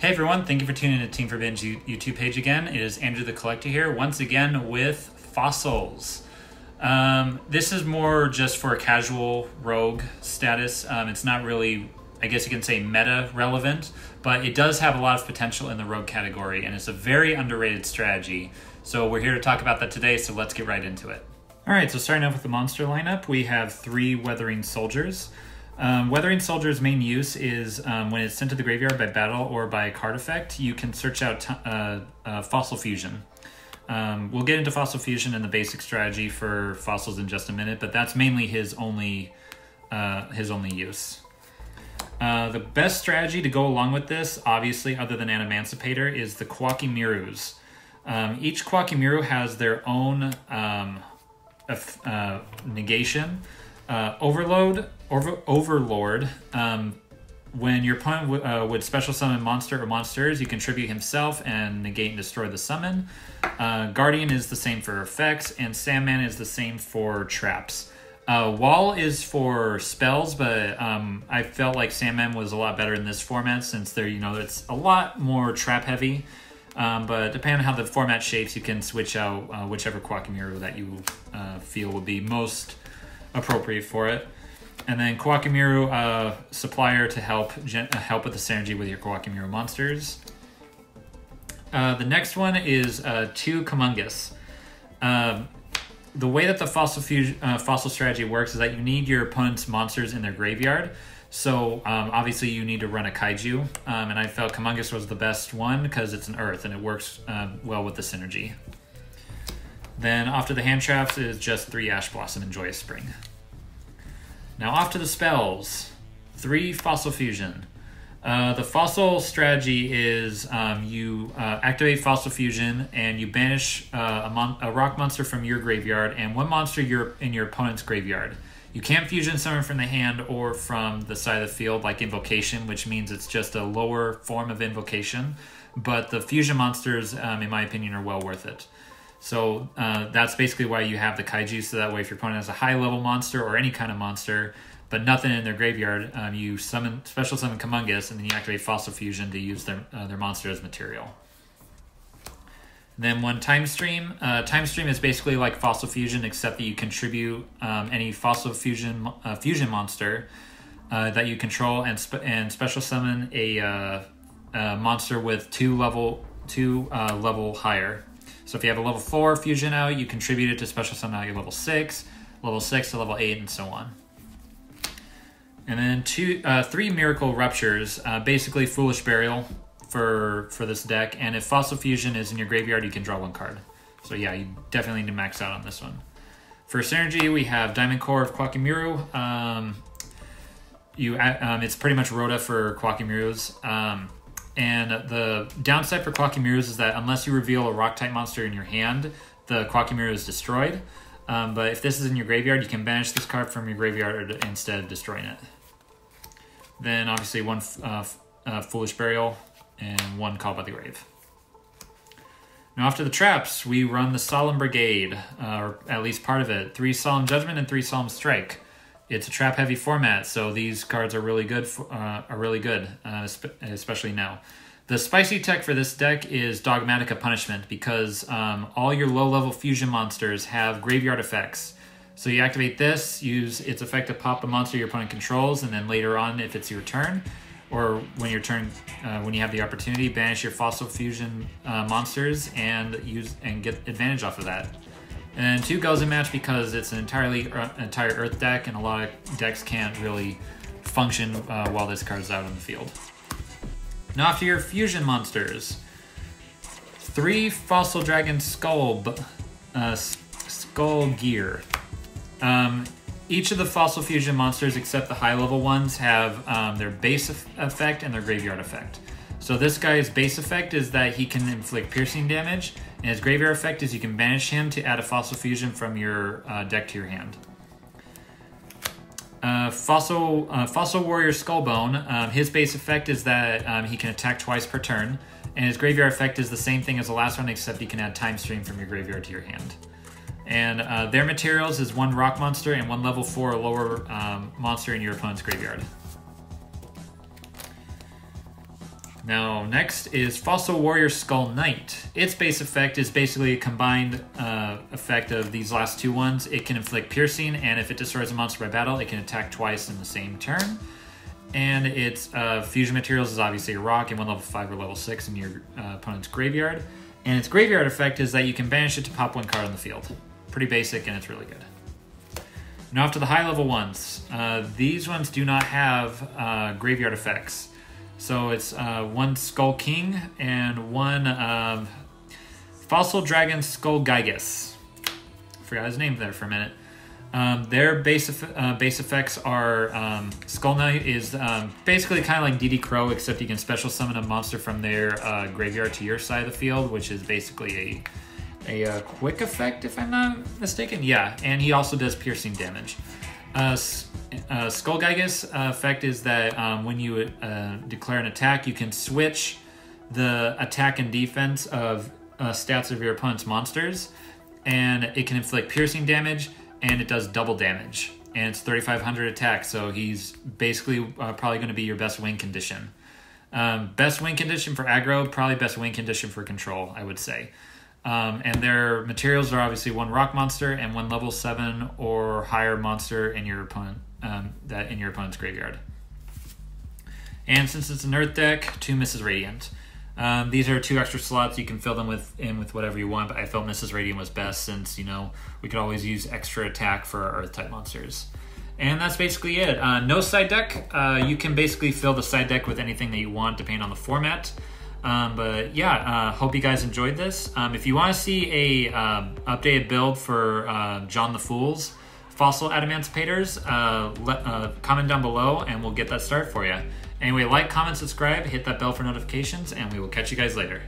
Hey everyone, thank you for tuning in to Team for Binge YouTube page again. It is Andrew the Collector here, once again with fossils. This is more just for a casual rogue status. It's not really, I guess you can say, meta relevant, but it does have a lot of potential in the rogue category, and it's a very underrated strategy. So we're here to talk about that today, so let's get right into it. Alright, so starting off with the monster lineup, we have 3 Weathering Soldiers. Weathering Soldier's main use is when it's sent to the graveyard by battle or by a card effect, you can search out Fossil Fusion. We'll get into Fossil Fusion and the basic strategy for fossils in just a minute, but that's mainly his only use. The best strategy to go along with this, obviously, other than Animancipator, is the Kwaki-Mirus. Each Kwaki-Miru has their own negation. Overlord. When your opponent would special summon monster or monsters, you contribute himself and negate and destroy the summon. Guardian is the same for effects, and Sandman is the same for traps. Wall is for spells, but I felt like Sandman was a lot better in this format since it's a lot more trap heavy. But depending on how the format shapes, you can switch out whichever Kwaki-Miru that you feel would be most appropriate for it. And then Kwaki-Miru supplier to help with the synergy with your Kwaki-Miru monsters. The next one is 2 Kumungus. The way that the fossil strategy works is that you need your opponent's monsters in their graveyard. So obviously you need to run a Kaiju, and I felt Kumungus was the best one because it's an Earth and it works well with the synergy. Then off to the hand traps is just 3 Ash Blossom and Joyous Spring. Now off to the spells. 3 Fossil Fusion. The fossil strategy is you activate Fossil Fusion and you banish a rock monster from your graveyard and 1 monster in your opponent's graveyard. You can't fusion summon from the hand or from the side of the field like Invocation, which means it's just a lower form of Invocation, but the fusion monsters, in my opinion, are well worth it. So that's basically why you have the Kaiju, so that way if your opponent has a high-level monster or any kind of monster, but nothing in their graveyard, you special summon Kumungus, and then you activate Fossil Fusion to use their monster as material. And then 1 Time Stream. Time Stream is basically like Fossil Fusion, except that you contribute any Fossil Fusion fusion monster that you control and special summon a monster with 2 level higher. So if you have a level 4 fusion out, you contribute it to special summon out your level 6 to level 8, and so on. And then 3 Miracle Ruptures, basically Foolish Burial for this deck. And if Fossil Fusion is in your graveyard, you can draw 1 card. So yeah, you definitely need to max out on this one. For synergy, we have Diamond Core of Kwaki-Miru. It's pretty much Rhoda for Kwaki-Mirus. And the downside for Kwaki-Mirus is that unless you reveal a rock-type monster in your hand, the Kwaki-Miru is destroyed. But if this is in your graveyard, you can banish this card from your graveyard instead of destroying it. Then obviously 1 Foolish Burial and 1 Call by the Grave. Now after the traps, we run the Solemn Brigade, or at least part of it. 3 Solemn Judgment and 3 Solemn Strike. It's a trap-heavy format, so these cards are really good, especially now. The spicy tech for this deck is Dogmatica Punishment, because all your low-level fusion monsters have graveyard effects. So you activate this, use its effect to pop a monster your opponent controls, and then later on, if it's your turn, or when when you have the opportunity, banish your Fossil Fusion monsters and get advantage off of that. And 2 Gozen Match because it's an entire Earth deck, and a lot of decks can't really function while this card's out on the field. Now after your fusion monsters, 3 Fossil Dragon Skull Gear. Each of the Fossil Fusion monsters, except the high-level ones, have their base effect and their graveyard effect. So this guy's base effect is that he can inflict piercing damage, and his graveyard effect is you can banish him to add a Fossil Fusion from your deck to your hand. Fossil Warrior Skullbone, his base effect is that he can attack twice per turn, and his graveyard effect is the same thing as the last one, except you can add Time Stream from your graveyard to your hand. And their materials is 1 rock monster and 1 level 4 or lower monster in your opponent's graveyard. Now, next is Fossil Warrior Skull Knight. Its base effect is basically a combined effect of these last two ones. It can inflict piercing, and if it destroys a monster by battle, it can attack twice in the same turn. And its fusion materials is obviously a rock and 1 level 5 or level 6 in your opponent's graveyard. And its graveyard effect is that you can banish it to pop 1 card on the field. Pretty basic, and it's really good. Now off to the high level ones. These ones do not have graveyard effects. So it's 1 Skull King and 1 Fossil Dragon Skull Gygus. Forgot his name there for a minute. Their base effects are Skull Knight is basically kind of like DD Crow, except you can special summon a monster from their graveyard to your side of the field, which is basically a quick effect, if I'm not mistaken. Yeah, and he also does piercing damage. Skull Gygus effect is that when you declare an attack, you can switch the attack and defense of stats of your opponent's monsters, and it can inflict piercing damage, and it does double damage, and it's 3,500 attack, so he's basically probably going to be your best win condition. Best win condition for aggro, probably best win condition for control, I would say. And their materials are obviously 1 rock monster and 1 level 7 or higher monster in your opponent in your opponent's graveyard. And since it's an Earth deck, 2 Mrs. Radiant. These are 2 extra slots. You can fill them with whatever you want, but I felt Mrs. Radiant was best since, you know, we could always use extra attack for our Earth type monsters. And that's basically it. No side deck. You can basically fill the side deck with anything that you want depending on the format. But yeah, hope you guys enjoyed this. If you want to see a updated build for John the Fool's Fossil Adamantimators, comment down below and we'll get that started for you. Anyway, like, comment, subscribe, hit that bell for notifications, and we will catch you guys later.